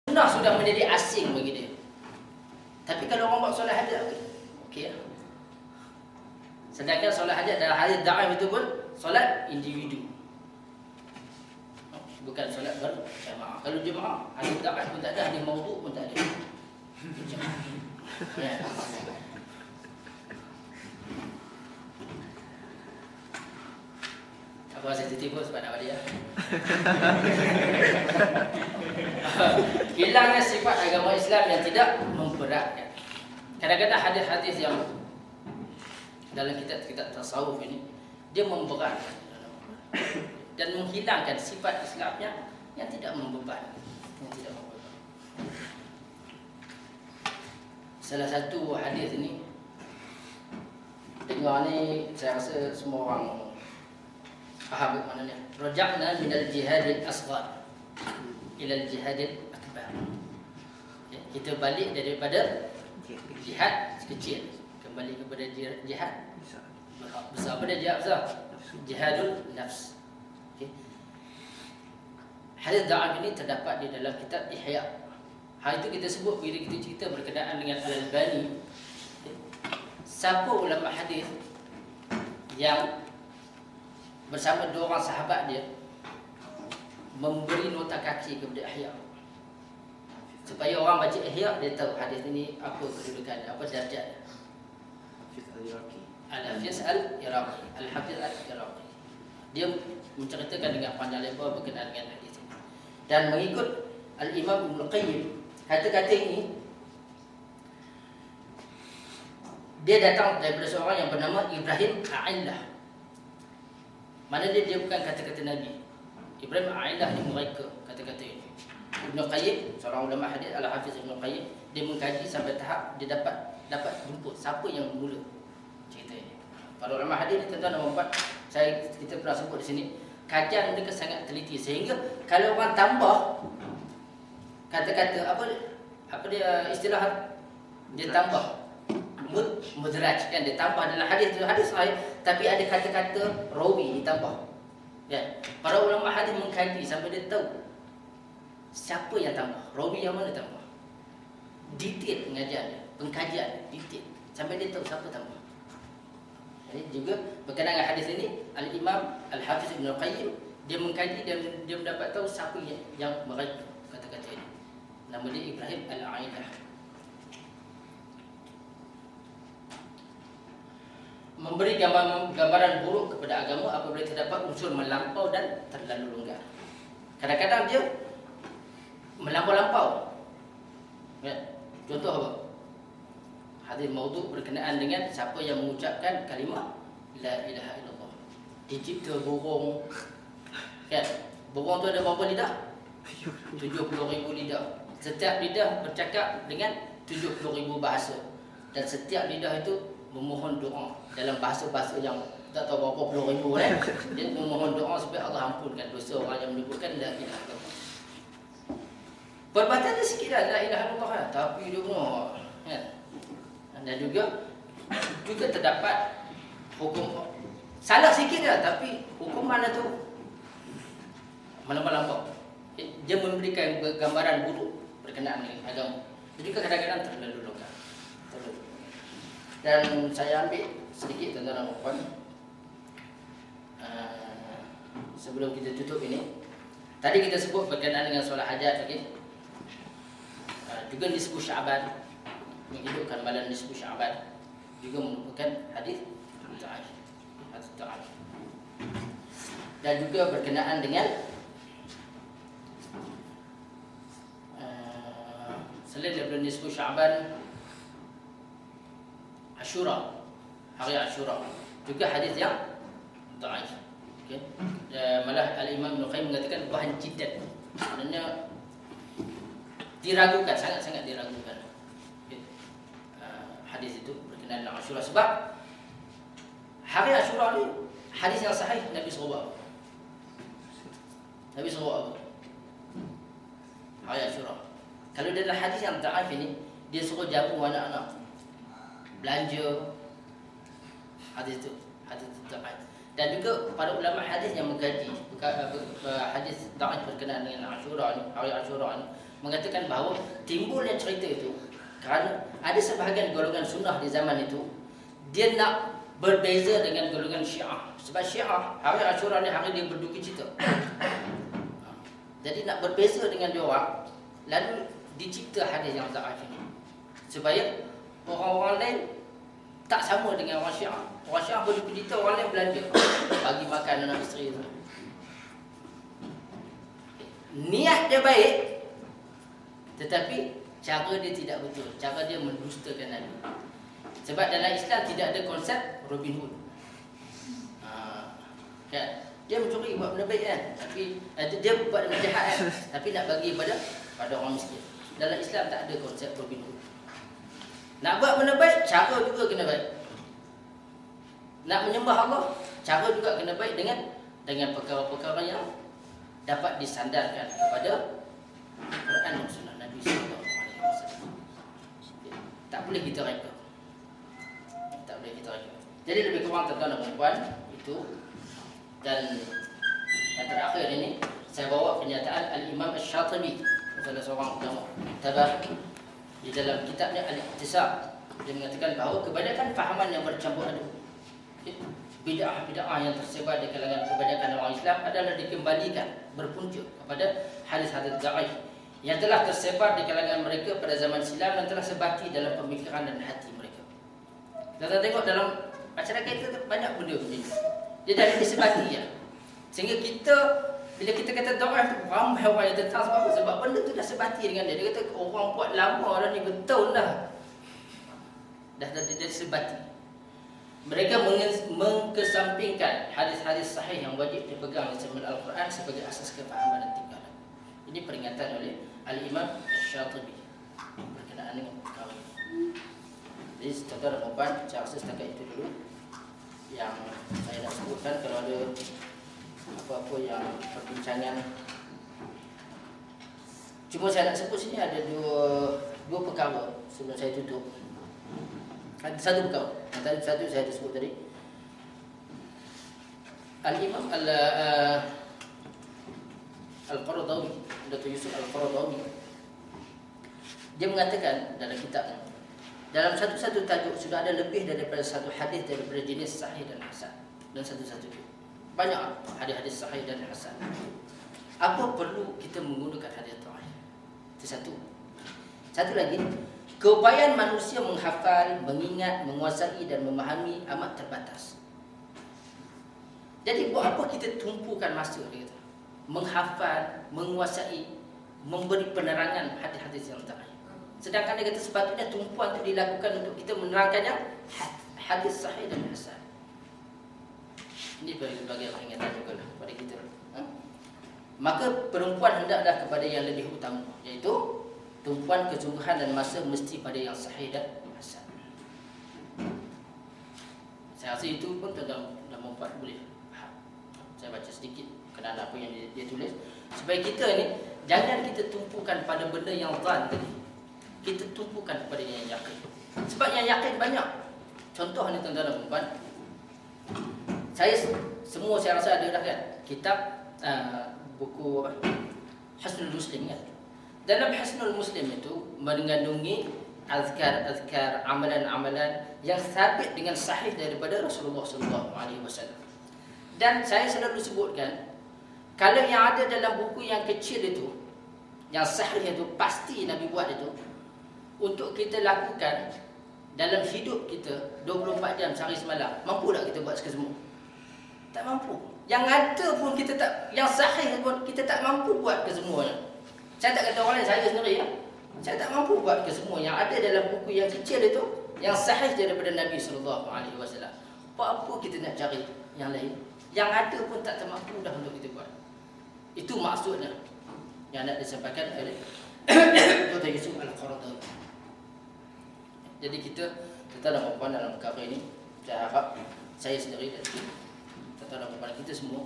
sunnah sudah menjadi asing bagi dia. Tapi kalau orang buat solat hajat, okey lah. Sedangkan solat hajat dalam hadis dhaif itu pun solat individu, bukan solat berjamaah. Kalau jemaah, hadis dhaif pun tak ada, hadis maudhu pun tak ada. Ya. Apa saya tertipu sebab nak balik ya? Hilangnya sifat agama Islam yang tidak memberatkan. Kadang-kadang hadis-hadis yang dalam kitab-kitab tasawuf ini dia memberatkan dan menghilangkan sifat Islamnya yang tidak membeban, Salah satu hadis ini, dengar ni, saya rasa semua orang faham maknanya. Raja'na minal jihadil asghar ilal jihadil akbar. Ya, kita balik daripada jihad kecil kembali kepada jihad besar. Pada jihad besar, jihadul nafs. Okay. Hadis dhaif ini terdapat di dalam kitab Ihya. Hal itu kita sebut bila kita cerita berkenaan dengan Al-Albani. Okay. Siapa ulama hadis yang bersama dua orang sahabat dia memberi nota kaki kepada Ihya, supaya orang baca Ihya dia tahu hadis ini apa kedudukannya, apa darjatnya. Al-Hafiz Al-Iraqi, Al-Hafiz Al-Iraqi, dia menceritakan dengan panjang lebar berkenaan dengan hadis ini. Dan mengikut Al-Imam Ibn Qayyim, kata-kata ini dia datang daripada seorang yang bernama Ibrahim A'illah. Mana dia bukan kata-kata Nabi. Ibrahim A'illah ni mereka kata-kata ini. Ibn Qayyim, seorang ulama hadis, Al-Hafiz Ibn Qayyim, dia mengkaji sampai tahap dia dapat jemput siapa yang mula cerita ini. Para ulama hadis ni tuan-tuan dan puan-puan, kita pernah sebut di sini, kajian mereka sangat teliti sehingga kalau orang tambah kata-kata apa dia istilah dia tambah mudraj kan, dia tambah dalam hadis tu, hadis sahih tapi ada kata-kata rawi ditambah. Ya, para ulama hadis mengkaji sampai dia tahu siapa yang tambah, rawi yang mana tambah. Detail pengajiannya, pengkajian detail sampai dia tahu siapa tambah. Jadi juga berkenaan dengan hadis ini, Al-Imam Al-Hafiz Ibn Qayyim dia mengkaji dan dia mendapat tahu siapa yang mereka kata-kata ini. Nama dia Ibrahim Al-A'illah. Memberi gambaran buruk kepada agama apabila terdapat unsur melampau dan terlalu longgar. Kadang-kadang dia melampau-lampau. Ya, contoh apa? Hadis maudhu berkenaan dengan siapa yang mengucapkan kalimah la ilaha illallah. Dicipta burung. Kan? Burung tu ada berapa lidah? 70,000 lidah. Setiap lidah bercakap dengan 70,000 bahasa. Dan setiap lidah itu memohon doa dalam bahasa-bahasa yang tak tahu berapa puluh ribu kan. Dia memohon doa supaya Allah ampunkan dosa orang yang menyebutkan la ilaha illallah. Perbataan dia sikit lah la ilaha illallah lah, tapi dia benar kan. Dan juga terdapat hukum salah sikit lah, tapi hukuman tu melampau-lampau. Dia memberikan gambaran buruk berkenaan dengan agama. Jadi kadang-kadang terlalu longgar. Dan saya ambil sedikit tuan-tuan dan puan, sebelum kita tutup ini. Tadi kita sebut berkenaan dengan solat hajat, okay? Juga nisfu Sya'ban, menghidupkan malam nisfu Sya'ban, juga merupakan hadis dhaif. Dan juga berkenaan dengan selain daripada nisfu Sya'ban, Ashura, hari Ashura juga hadis yang dhaif. Okey. Malah Al-Imam Ibn Qayyim mengatakan bahan jiddan. Maknanya diragukan, sangat-sangat diragukan. Okay. Hadis itu berkenaan dengan Ashura sebab hari Ashura ni hadis yang sahih Nabi SAW. Nabi SAW hari Ashura. Kalau dalam hadis yang dhaif ini dia suruh jamu anak-anak belanja, hadis itu dhaif. Dan juga para ulama hadis yang mengkaji hadis dhaif berkenaan dengan Ashura ni, hari Ashura ni, mengatakan bahawa timbulnya cerita itu kerana ada sebahagian golongan sunnah di zaman itu dia nak berbeza dengan golongan Syiah. Sebab Syiah hari Asyura ni hari dia berduka cita. Jadi nak berbeza dengan dia orang, lalu dicipta hadis yang dhaif ini supaya orang-orang lain tak sama dengan orang Syiah. Orang Syiah berduka cita, orang lain belanja bagi makan anak isteri itu. Niat dia baik, tetapi cara dia tidak betul. Cara dia mendustakan Nabi. Sebab dalam Islam tidak ada konsep Robin Hood. Kan? Dia mencuri buat benda baik kan, tapi dia buat benda jahat kan, tapi nak bagi pada orang miskin. Dalam Islam tak ada konsep Robin Hood. Nak buat benda baik, cara juga kena baik. Nak menyembah Allah, cara juga kena baik dengan perkara-perkara yang dapat disandarkan kepada Quran dan Sunnah Nabi sallallahu alaihi wasallam. Tak boleh kita reka. Tak boleh kita reka. Jadi lebih kurang tuan-tuan dan puan itu. Dan yang terakhir ini saya bawa pernyataan Al-Imam Asy-Syatibi, salah seorang ulama tabar, di dalam kitabnya Al-Iqtisad. Dia mengatakan bahawa kebanyakan fahaman yang bercampur aduk, bid'ah-bid'ah yang tersebar di kalangan kebanyakan orang Islam adalah dikembalikan berpunca kepada hadis-hadis dhaif yang telah tersebar di kalangan mereka pada zaman silam dan telah sebati dalam pemikiran dan hati mereka. Kita tengok dalam masyarakat kita banyak benda begini. Dia dah disebati ya. Sehingga kita bila kita kata dhaif tu ramai orang yang tentang sebab apa? Sebab benda tu dah sebati dengan dia. Dia kata orang buat lama dah ni, betul dah. Dah sebati. Mereka mengkesampingkan hadis-hadis sahih yang wajib dipegang di Al-Quran sebagai asas kefahaman dan tinggalan. Ini peringatan oleh Al-Imam Asy-Syatibi berkenaan dengan perkara ini. Jadi tuan-tuan dan puan, saya rasa setakat itu dulu yang saya nak sebutkan. Kalau ada apa-apa yang perbincangan, cuma saya nak sebut sini ada dua perkara sebelum saya tutup. Ada satu perkara, yang tadi satu saya dah sebut tadi. Al-Imam Al-Qaradawi, Dr. Yusuf Al-Qaradawi, dia mengatakan dalam kitabnya, dalam satu-satu tajuk sudah ada lebih daripada satu hadis daripada jenis sahih dan hasan. Dan satu-satu itu banyak hadis-hadis sahih dan hasan. Apa perlu kita menggunakan hadis dhaif? Itu satu. Satu lagi, keupayaan manusia menghafal, mengingat, menguasai dan memahami amat terbatas. Jadi buat apa kita tumpukan masa dia kata? Menghafal, menguasai, memberi penerangan hadis-hadis yang dhaif. Sedangkan dia kata sepatutnya tumpuan itu dilakukan untuk kita menerangkannya hadis sahih dan hasan. Ini bagi peringatan juga lah kepada kita. Maka perempuan hendaklah kepada yang lebih utama, iaitu tumpuan kesungguhan dan masa mesti pada yang sahih dan hasan. Saya rasa itu pun tuan-tuan dan puan boleh faham. Saya baca sedikit kenaan apa yang dia tulis supaya kita ni jangan kita tumpukan pada benda yang zan tadi. Kita tumpukan kepada yang yakin. Sebab yang yakin banyak. Contoh ni tuan-tuan dan puan, saya rasa ada dah kan kitab buku apa? Hisnul Muslim kan. Dalam Hisnul Muslim itu mengandungi azkar, amalan-amalan yang sabit dengan sahih daripada Rasulullah sallallahu alaihi wasallam. Dan saya selalu sebutkan, kalau yang ada dalam buku yang kecil itu, yang sahih itu pasti Nabi buat itu, untuk kita lakukan dalam hidup kita 24 jam sehari semalam, mampu tak kita buat semua? Tak mampu. Yang ada pun kita tak, yang sahih pun kita tak mampu buat kesemuanya. Saya tak kata orang lain, saya sendiri ya. Saya tak mampu buat kesemua yang ada dalam buku yang kecil itu, yang sahih daripada Nabi sallallahu alaihi wasallam. Apa kita nak cari yang lain? Yang ada pun tak termampu dah untuk kita buat. Itu maksudnya yang nak disampaikan oleh Dr. Yusuf Al-Qaradawi. Jadi kita dalam perkara ini, saya harap saya sendiri dan tuan-tuan dan puan kita semua